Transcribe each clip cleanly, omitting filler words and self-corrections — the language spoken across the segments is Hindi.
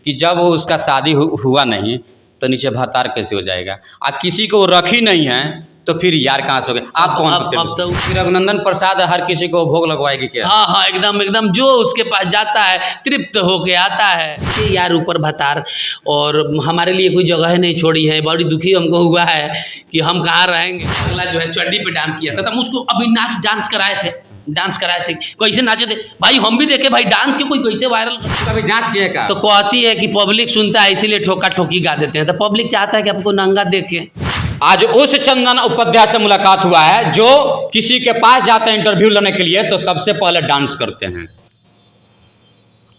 कि जब वो उसका शादी हुआ नहीं तो नीचे भतार कैसे हो जाएगा। किसी को रखी नहीं है तो फिर यार कहाँ से हो गए। आप कौन अब तो रघुनंदन प्रसाद हर किसी को भोग लगवाएगी क्या? हाँ हाँ, एकदम एकदम, जो उसके पास जाता है तृप्त होके आता है। ये यार ऊपर भतार, और हमारे लिए कोई जगह नहीं छोड़ी है। बड़ी दुखी हमको हुआ है कि हम कहाँ रहेंगे। अगला जो है चड्डी पे डांस किया था, तो हम उसको अभी डांस कराए थे, कैसे नाचे थे भाई, हम भी देखे भाई डांस के कोई कैसे वायरल। कभी जांच किए का? तो कहती है कि पब्लिक सुनता है इसीलिए ठोका ठोकी गा देते हैं, तो पब्लिक चाहता है कि आपको नंगा देखे। आज उस चंदन उपाध्याय से मुलाकात हुआ है जो किसी के पास जाते हैं इंटरव्यू लेने के लिए तो सबसे पहले डांस करते हैं।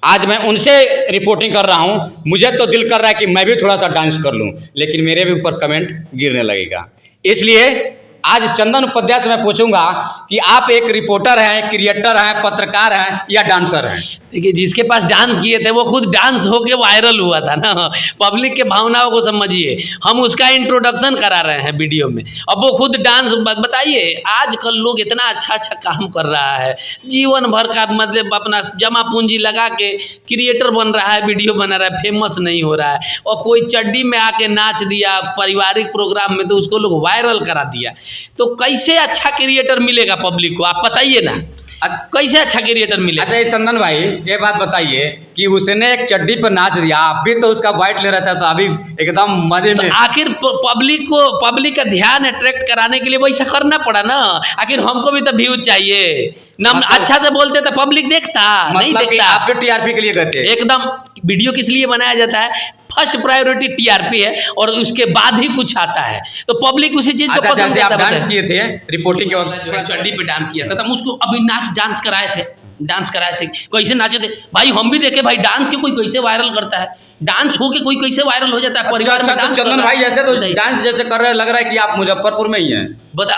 आज मैं उनसे रिपोर्टिंग कर रहा हूं। मुझे तो दिल कर रहा है कि मैं भी थोड़ा सा डांस कर लूं, लेकिन मेरे भी ऊपर कमेंट गिरने लगेगा। इसलिए आज चंदन उपाध्याय से मैं पूछूंगा कि आप एक रिपोर्टर हैं, क्रिएटर हैं, पत्रकार हैं या डांसर हैं? देखिए, जिसके पास डांस किए थे वो खुद डांस होके वायरल हुआ था ना। पब्लिक के भावनाओं को समझिए, हम उसका इंट्रोडक्शन करा रहे हैं वीडियो में। अब वो खुद डांस, बताइए आजकल लोग इतना अच्छा अच्छा काम कर रहा है, जीवन भर का मतलब अपना जमा पूंजी लगा के क्रिएटर बन रहा है, वीडियो बना रहा है, फेमस नहीं हो रहा है, और कोई चड्डी में आके नाच दिया पारिवारिक प्रोग्राम में तो उसको लोग वायरल करा दिया। तो कैसे अच्छा क्रिएटर मिलेगा पब्लिक को, आप बताइए ना, कैसे अच्छा क्रिएटर मिलेगा? अच्छा, ये चंदन भाई ये बात बताइए कि उसने एक चड्डी पर नाच दिया, आप भी तो उसका वाइट ले रहा था, तो अभी एकदम मजे में। तो आखिर पब्लिक का ध्यान अट्रैक्ट कराने के लिए वैसा करना पड़ा ना। आखिर हमको भी तो व्यू चाहिए ना, अच्छा से बोलते तो पब्लिक देखता, नहीं देखता। आप भी टीआरपी के लिए गए थे? एकदम। वीडियो किस लिए बनाया जाता है? फर्स्ट प्रायोरिटी टीआरपी है, और उसके बाद ही कुछ आता है, तो पब्लिक उसी चीज को पसंद करता है। आप डांस किए थे रिपोर्टिंग के वक्त, चड्डी पे डांस किया था, तो हम उसको अभी डांस कराए थे, कैसे नाचे थे भाई, हम भी देखे भाई डांस के कोई कैसे वायरल करता है, डांस हो के कोई कैसे वायरल हो जाता है। परिवार में डांस, चंदन भाई ऐसे तो डांस जैसे कर रहे, लग रहा है कि आप मुजफ्फरपुर में ही हैं। बता,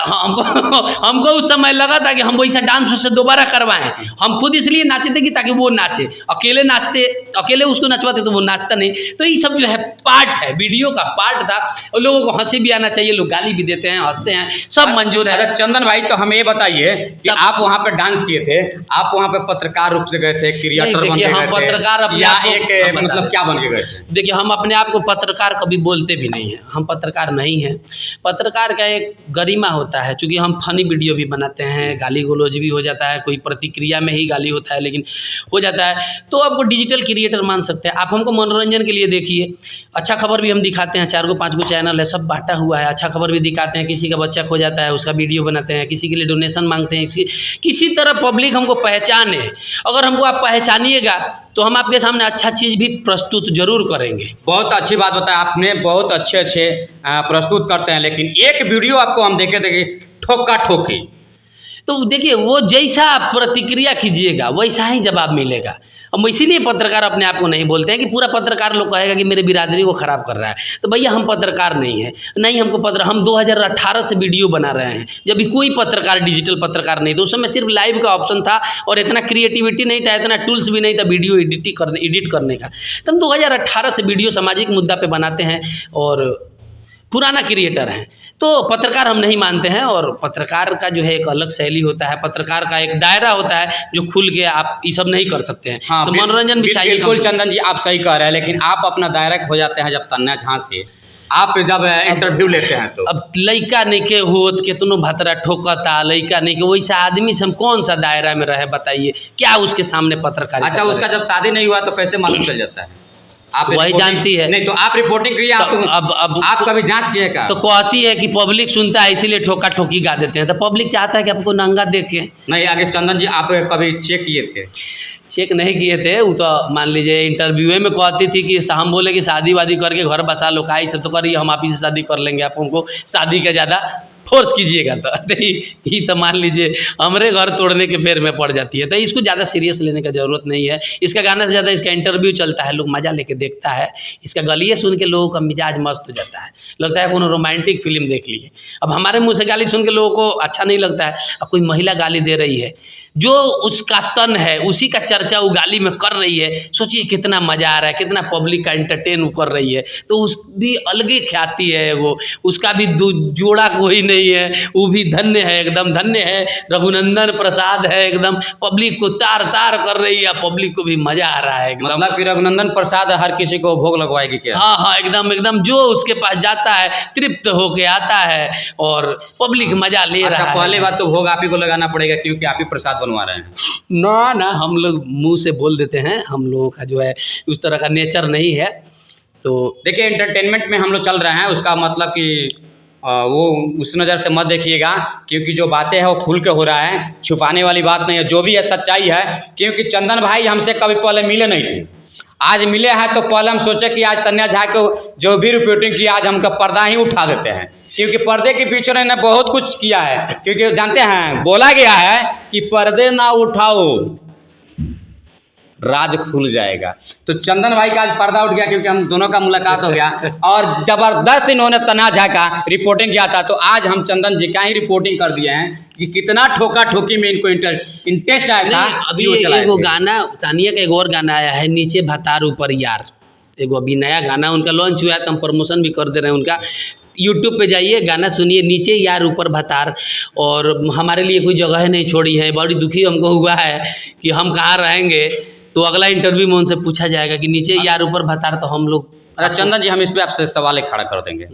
हमको उस समय लगा था कि हम वैसा डांस उससे दोबारा करवाएं। हम खुद इसलिए नाचे थे कि ताकि वो नाचे, अकेले उसको नचवाते तो वो नाचता नहीं। तो ये सब जो है पार्ट है, वीडियो का पार्ट था, और लोगों को हंसी भी आना चाहिए, लोग गाली भी देते हैं, हंसते हैं, सब मंजूर है। चंदन भाई, तो हमें ये बताइए कि आप वहाँ पे डांस किए थे, आप वहाँ पे पत्रकार रूप से गए थे, क्रिएटर बन के हम पत्रकार या एक मतलब क्या बन के गए थे? देखिए, हम अपने आप को पत्रकार कभी बोलते भी नहीं हैं, हम पत्रकार नहीं हैं। पत्रकार का एक गरिमा होता है, क्योंकि हम फनी वीडियो भी बनाते हैं, गाली गलौज भी हो जाता है, कोई प्रतिक्रिया में ही गाली होता है लेकिन हो जाता है, तो आपको डिजिटल क्रिएटर मान सकते हैं। आप हमको मनोरंजन के लिए देखिए, अच्छा खबर भी हम दिखाते हैं, 4 गो 5 गो चैनल है, सब बांटा हुआ है, अच्छा खबर भी दिखाते हैं, किसी का बच्चा खो जाता है उसका वीडियो बनाते हैं, किसी के लिए डोनेशन मांगते हैं, किसी तरह पब्लिक हमको पहचाने। अगर हमको आप पहचानिएगा तो हम आपके सामने अच्छा चीज़ भी प्रस्तुत जरूर करेंगे। बहुत अच्छी बात बताया आपने, बहुत अच्छे प्रस्तुत करते हैं, लेकिन एक वीडियो आपको हम देखे ठोका ठोकी, तो देखिए वो जैसा आप प्रतिक्रिया कीजिएगा वैसा ही जवाब मिलेगा। हम इसीलिए पत्रकार अपने आप को नहीं बोलते हैं कि पूरा पत्रकार लोग कहेगा कि मेरे बिरादरी को ख़राब कर रहा है, तो भैया हम पत्रकार नहीं हैं, नहीं हमको हम 2018 से वीडियो बना रहे हैं, जब भी कोई पत्रकार डिजिटल पत्रकार नहीं, तो उस समय सिर्फ लाइव का ऑप्शन था और इतना क्रिएटिविटी नहीं था, इतना टूल्स भी नहीं था वीडियो एडिट करने का। तो हम 2018 से वीडियो सामाजिक मुद्दा पर बनाते हैं और पुराना क्रिएटर हैं, तो पत्रकार हम नहीं मानते हैं। और पत्रकार का जो है एक अलग शैली होता है, पत्रकार का एक दायरा होता है जो खुल के आप ये सब नहीं कर सकते हैं। हाँ, तो मनोरंजन भी चाहिए। बिल्कुल चंदन जी, आप सही कह रहे हैं, लेकिन आप अपना दायरा हो जाते हैं जब तन्ना झां से आप जब इंटरव्यू लेते हैं तो। अब लइका नहीं के होत कितनो भतरा ठोकता, लइका नहीं के वैसा आदमी से हम कौन सा दायरा में रहे, बताइए क्या उसके सामने पत्रकार। अच्छा, उसका जब शादी नहीं हुआ तो कैसे मालूम चल जाता है? आप वही जानती है। नहीं तो आप रिपोर्टिंग करिए, अब आप कभी जांच किए का? तो कहती है कि पब्लिक सुनता है इसीलिए ठोका ठोकी गा देते हैं, तो पब्लिक चाहता है कि आपको नंगा देखे। नहीं, आगे चंदन जी आप कभी चेक किए थे? चेक नहीं किए थे, वो तो मान लीजिए इंटरव्यू में कहती थी कि हम बोले कि शादी वादी करके घर बसा लो, का सब तो करिए, हम आप ही से शादी कर लेंगे, आप हमको शादी का ज़्यादा फोर्स कीजिएगा तो ये तो मान लीजिए हमारे घर तोड़ने के फेर में पड़ जाती है। तो इसको ज़्यादा सीरियस लेने का ज़रूरत नहीं है। इसका गाना से ज़्यादा इसका इंटरव्यू चलता है, लोग मज़ा लेके देखता है, इसका गलिए सुन के लोगों का मिजाज मस्त हो जाता है, लगता है कोनो रोमांटिक फिल्म देख लिए। अब हमारे मुँह से गाली सुन के लोगों को अच्छा नहीं लगता है। अब कोई महिला गाली दे रही है जो उसका तन है उसी का चर्चा उगाली में कर रही है। सोचिए कितना मज़ा आ रहा है, कितना पब्लिक का एंटरटेन कर रही है। तो उस भी अलगे ख्याति है, वो उसका भी जोड़ा कोई नहीं है, वो भी धन्य है, एकदम धन्य है। रघुनंदन प्रसाद है, एकदम पब्लिक को तार तार कर रही है, पब्लिक को भी मज़ा आ रहा है एकदम। मतलब कि रघुनंदन प्रसाद हर किसी को भोग लगवाएगी क्या? हाँ हाँ, एकदम एकदम, जो उसके पास जाता है तृप्त होके आता है और पब्लिक मज़ा ले रहा है। पहली बात तो भोग आप ही को लगाना पड़ेगा क्योंकि आप ही प्रसाद बनवा रहे हैं। ना ना, हम लोग मुंह से बोल देते हैं, हम लोगों का जो है उस तरह का नेचर नहीं है। तो देखिए एंटरटेनमेंट में हम लोग चल रहे हैं, उसका मतलब कि वो उस नज़र से मत देखिएगा, क्योंकि जो बातें हैं वो खुल के हो रहा है, छुपाने वाली बात नहीं है, जो भी है सच्चाई है। क्योंकि चंदन भाई हमसे कभी पहले मिले नहीं थे, आज मिले हैं तो पहले हम सोचे कि आज तन्या झा को जो भी रिपोर्टिंग की आज हमका पर्दा ही उठा देते हैं, क्योंकि पर्दे के पीछे उन्होंने बहुत कुछ किया है। क्योंकि जानते हैं बोला गया है कि पर्दे ना उठाओ राज खुल जाएगा। तो चंदन भाई का आज पर्दा उठ गया क्योंकि हम दोनों का मुलाकात हो गया और ज़बरदस्त इन्होंने तन्या झा का रिपोर्टिंग किया था। तो आज हम चंदन जी का ही रिपोर्टिंग कर दिए हैं कि कितना ठोका ठोकी में इनको इंटरेस्ट आया था। अभी एगो गाना तानिया का एक और गाना आया है, नीचे भतार ऊपर यार, एगो अभी नया गाना उनका लॉन्च हुआ है, तो हम प्रमोशन भी कर दे रहे हैं उनका। यूट्यूब पे जाइए, गाना सुनिए, नीचे यार ऊपर भतार। और हमारे लिए कोई जगह नहीं छोड़ी है, बड़ी दुखी हमको हुआ है कि हम कहाँ रहेंगे। तो अगला इंटरव्यू में उनसे पूछा जाएगा कि नीचे यार ऊपर भतार, तो हम लोग। अच्छा चंदन जी, हम इस पर आपसे सवाल एक खड़ा कर देंगे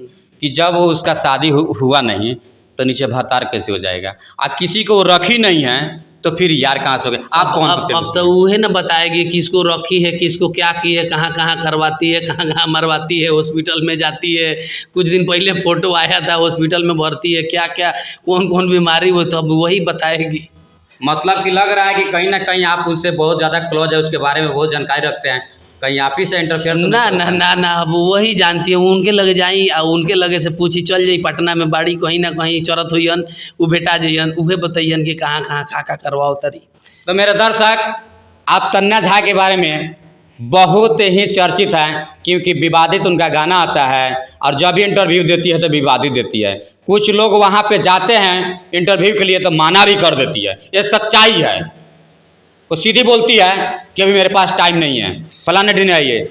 कि जब वो उसका शादी हुआ नहीं तो नीचे भतार कैसे हो जाएगा? किसी को रखी नहीं है तो फिर यार कहाँ से हो गए? आप कौन? अब तो वह ना बताएगी किसको रखी है, किसको क्या की है, कहाँ कहाँ करवाती है, कहाँ कहाँ मरवाती है, हॉस्पिटल में जाती है। कुछ दिन पहले फोटो आया था, हॉस्पिटल में भर्ती है, क्या क्या कौन कौन बीमारी, वो तो अब वही बताएगी। मतलब कि लग रहा है कि कहीं ना कहीं आप उससे बहुत ज़्यादा क्लोज है, उसके बारे में बहुत जानकारी रखते हैं, कहीं आप ही से इंटरफेयर तो ना ना ना ना, अब वही जानती है, उनके लगे जाई और उनके लगे से पूछी चल जाई पटना में बाड़ी, कहीं ना कहीं चरत हुईन, वो भेटा जइयन, उहे बताइयन कि कहाँ कहाँ का करवाओ तरी। तो मेरे दर्शक, आप तन्या झा के बारे में बहुत ही चर्चित हैं, क्योंकि विवादित उनका गाना आता है और जब भी इंटरव्यू देती है तो विवादित देती है। कुछ लोग वहाँ पे जाते हैं इंटरव्यू के लिए तो माना भी कर देती है, ये सच्चाई है। वो सीधी बोलती है कि अभी मेरे पास टाइम नहीं है, फलाने दिन आइए,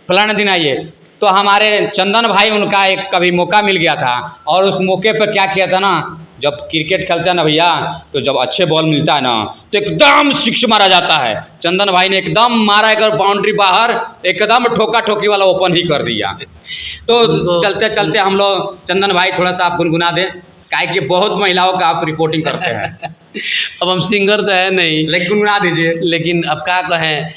फलाने दिन आइए। तो हमारे चंदन भाई, उनका एक कभी मौका मिल गया था और उस मौके पर क्या किया था ना, जब क्रिकेट खेलते हैं ना भैया, तो जब अच्छे बॉल मिलता है ना तो एकदम सिक्स मारा जाता है। चंदन भाई ने एकदम मारा, एक बाउंड्री बाहर, एकदम ठोका ठोकी वाला ओपन ही कर दिया। तो चलते चलते हम लोग, चंदन भाई थोड़ा सा आप गुनगुना दें, काहे कि बहुत महिलाओं का आप रिपोर्टिंग करते हैं। अब हम सिंगर तो है नहीं, लेकिन गुनगुना दीजिए। लेकिन अब क्या कहें,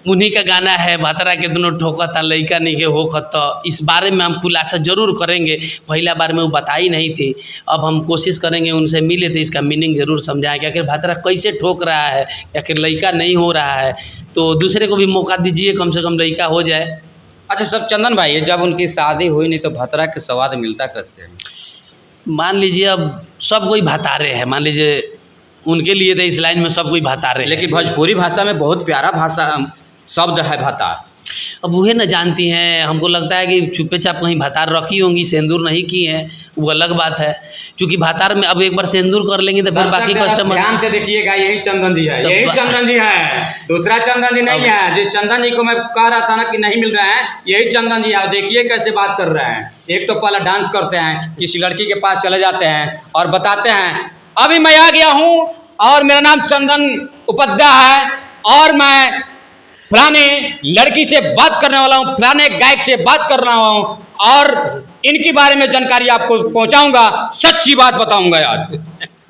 उन्हीं का गाना है, भतरा के दोनों ठोका था लड़का नहीं के होखत। तो इस बारे में हम खुलासा जरूर करेंगे, पहला बार में वो बताई नहीं थी, अब हम कोशिश करेंगे उनसे मिले तो इसका मीनिंग जरूर समझाएं कि आखिर भतरा कैसे ठोक रहा है, आखिर लड़का नहीं हो रहा है। तो दूसरे को भी मौका दीजिए, कम से कम लड़का हो जाए। अच्छा सब चंदन भाई, जब उनकी शादी हुई नहीं तो भतरा के स्वाद मिलता कैसे? मान लीजिए अब सब कोई भतारे है, मान लीजिए उनके लिए तो इस लाइन में सब कोई भतारे, लेकिन भोजपुरी भाषा में बहुत प्यारा भाषा शब्द है भतार। अब वह न जानती हैं, हमको लगता है कि चुपे चाप कहीं भतार रखी होंगी, सेंदूर नहीं की हैं, वो अलग बात है। क्योंकि भतार में अब एक बार सेंदूर कर लेंगे तो फिर बाकी कस्टमर। ध्यान से देखिएगा, यही चंदन जी है, यही चंदन जी है, दूसरा चंदन जी नहीं है। जिस चंदन जी को मैं कह रहा था ना कि नहीं मिल रहा है, यही चंदन जी है। देखिए कैसे बात कर रहे हैं। एक तो पहले डांस करते हैं, किसी लड़की के पास चले जाते हैं और बताते हैं अभी मैं आ गया हूँ और मेरा नाम चंदन उपाध्याय है और मैं फलाने लड़की से बात करने वाला हूँ, फलाने गायक से बात कर रहा हूँ और इनके बारे में जानकारी आपको पहुँचाऊंगा, सच्ची बात बताऊंगा यार।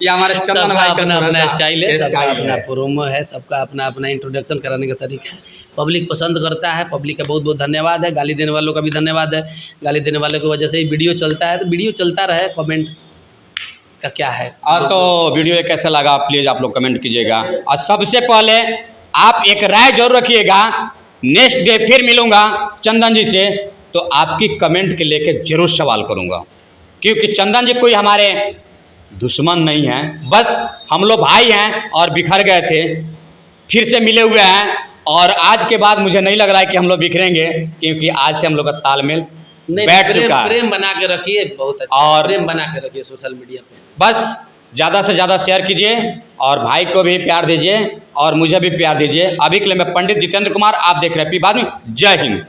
ये हमारे चंदन भाई का अपना अपना स्टाइल है, सबका अपना प्रोमो है, सबका अपना अपना इंट्रोडक्शन कराने का तरीका है। पब्लिक पसंद करता है, पब्लिक का बहुत बहुत धन्यवाद है। गाली देने वालों का भी धन्यवाद है, गाली देने वालों की वजह से ही वीडियो चलता है, तो वीडियो चलता रहे। कमेंट का क्या है और तो वीडियो कैसा लगा प्लीज़ आप लोग कमेंट कीजिएगा। और सबसे पहले आप एक राय जरूर रखिएगा, नेक्स्ट डे फिर मिलूंगा चंदन जी से तो आपकी कमेंट के लेके जरूर सवाल करूंगा, क्योंकि चंदन जी कोई हमारे दुश्मन नहीं है, बस हम लोग भाई हैं और बिखर गए थे, फिर से मिले हुए हैं। और आज के बाद मुझे नहीं लग रहा है कि हम लोग बिखरेंगे, क्योंकि आज से हम लोग का तालमेल बैठ चुका है। प्रेम बना के रखिए, बहुत अच्छा, और प्रेम बना के रखिए सोशल मीडिया पे। बस ज़्यादा से ज़्यादा शेयर कीजिए और भाई को भी प्यार दीजिए और मुझे भी प्यार दीजिए। अभी के लिए मैं पंडित जितेंद्र कुमार, आप देख रहे हैं पी बाद में। जय हिंद।